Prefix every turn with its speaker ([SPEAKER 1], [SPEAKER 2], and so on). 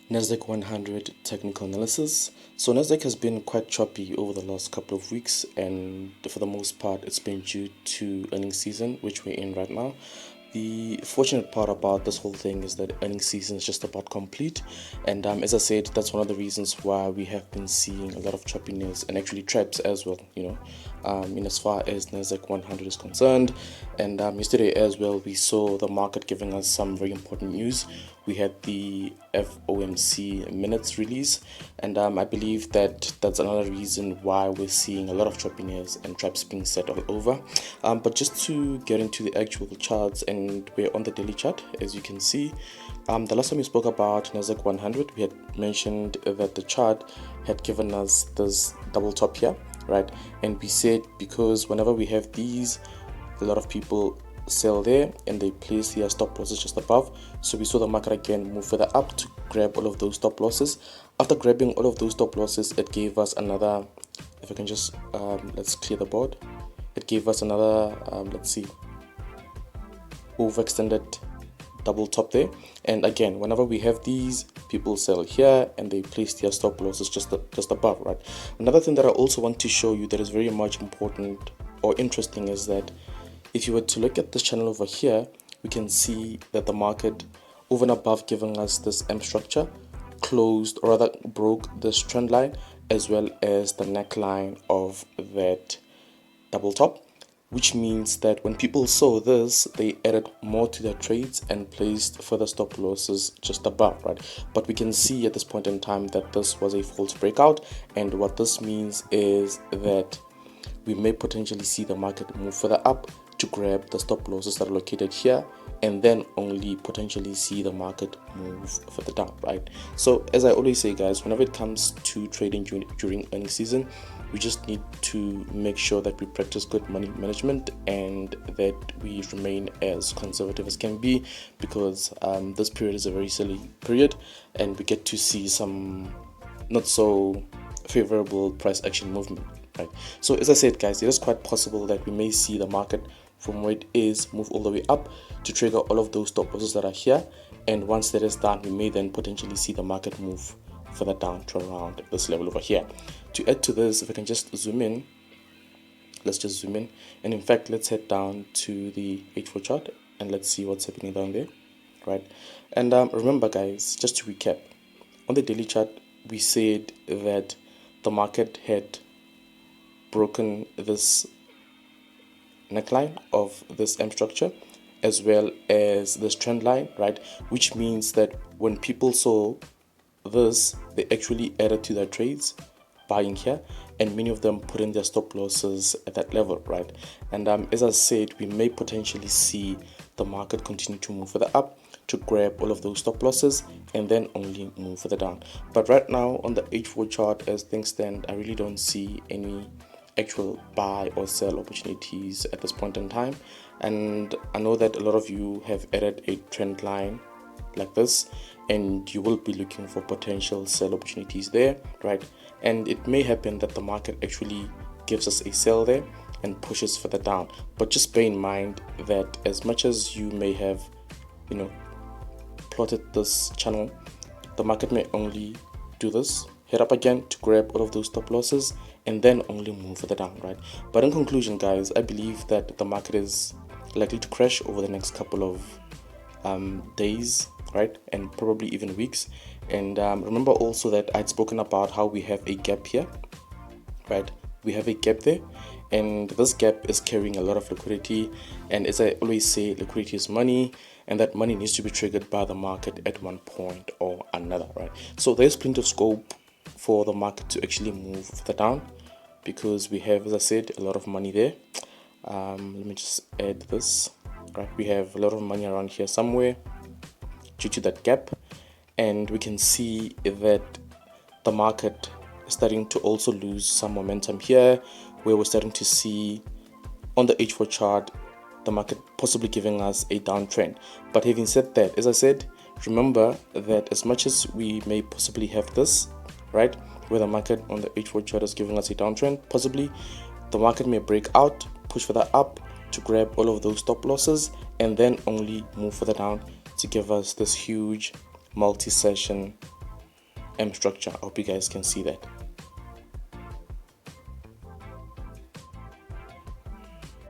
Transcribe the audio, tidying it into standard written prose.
[SPEAKER 1] Nasdaq 100 technical analysis. So Nasdaq has been quite choppy over the last couple of weeks, and for the most part it's been due to earnings season, which we're in right now. The fortunate part about this whole thing is that earnings season is just about complete, and as I said, that's one of the reasons why we have been seeing a lot of choppiness and actually traps as well, in as far as Nasdaq 100 is concerned. And yesterday as well, we saw the market giving us some very important news. We had the FOMC minutes release, and I believe that that's another reason why we're seeing a lot of choppiness and traps being set all over. But just to get into the actual charts, and we're on the daily chart, as you can see. The last time we spoke about Nasdaq 100, we had mentioned that the chart had given us this double top here, right? And we said because whenever we have these, a lot of people sell there and they place their stop losses just above. So we saw the market again move further up to grab all of those stop losses. After grabbing all of those stop losses, it gave us another, if I can just let's clear the board, it gave us another let's see, overextended double top there. And again, whenever we have these, people sell here and they place their stop losses just above, right? Another thing that I also want to show you that is very much important or interesting is that if you were to look at this channel over here, we can see that the market, over and above giving us this M structure, closed or rather broke this trend line as well as the neckline of that double top, which means that when people saw this, they added more to their trades and placed further stop losses just above, right? But we can see at this point in time that this was a false breakout, and what this means is that we may potentially see the market move further up to grab the stop losses that are located here, and then only potentially see the market move further down, right? So as I always say, guys, whenever it comes to trading during earnings season, we just need to make sure that we practice good money management and that we remain as conservative as can be, because this period is a very silly period and we get to see some not so favorable price action movement, right? So as I said, guys, it is quite possible that we may see the market from where it is move all the way up to trigger all of those stop losses that are here, and once that is done, we may then potentially see the market move further down to around this level over here. To add to this, if I can just zoom in, let's just zoom in, and in fact let's head down to the H4 chart and let's see what's happening down there, right? And remember, guys, just to recap, on the daily chart we said that the market had broken this neckline of this M structure as well as this trend line, right? Which means that when people saw this, they actually added to their trades, buying here, and many of them put in their stop losses at that level, right? And as I said, we may potentially see the market continue to move further up to grab all of those stop losses and then only move further down. But right now on the H4 chart, as things stand, I really don't see any actual buy or sell opportunities at this point in time. And I know that a lot of you have added a trend line like this, and you will be looking for potential sell opportunities there, right? And it may happen that the market actually gives us a sell there and pushes further down. But just bear in mind that as much as you may have, plotted this channel, the market may only do this, head up again to grab all of those stop losses and then only move further down, right? But in conclusion, guys, I believe that the market is likely to crash over the next couple of days, right? And probably even weeks. And remember also that I'd spoken about how we have a gap here, right? We have a gap there, and this gap is carrying a lot of liquidity, and as I always say, liquidity is money, and that money needs to be triggered by the market at one point or another, right? So there's plenty of scope for the market to actually move further down because we have, as I said, a lot of money there. Let me just add this, right? We have a lot of money around here somewhere due to that gap, and we can see that the market is starting to also lose some momentum here, where we're starting to see on the H4 chart the market possibly giving us a downtrend. But having said that, as I said, remember that as much as we may possibly have this, right, where the market on the H4 chart is giving us a downtrend, possibly the market may break out, push further up to grab all of those stop losses and then only move further down to give us this huge multi-session M structure. I hope you guys can see that.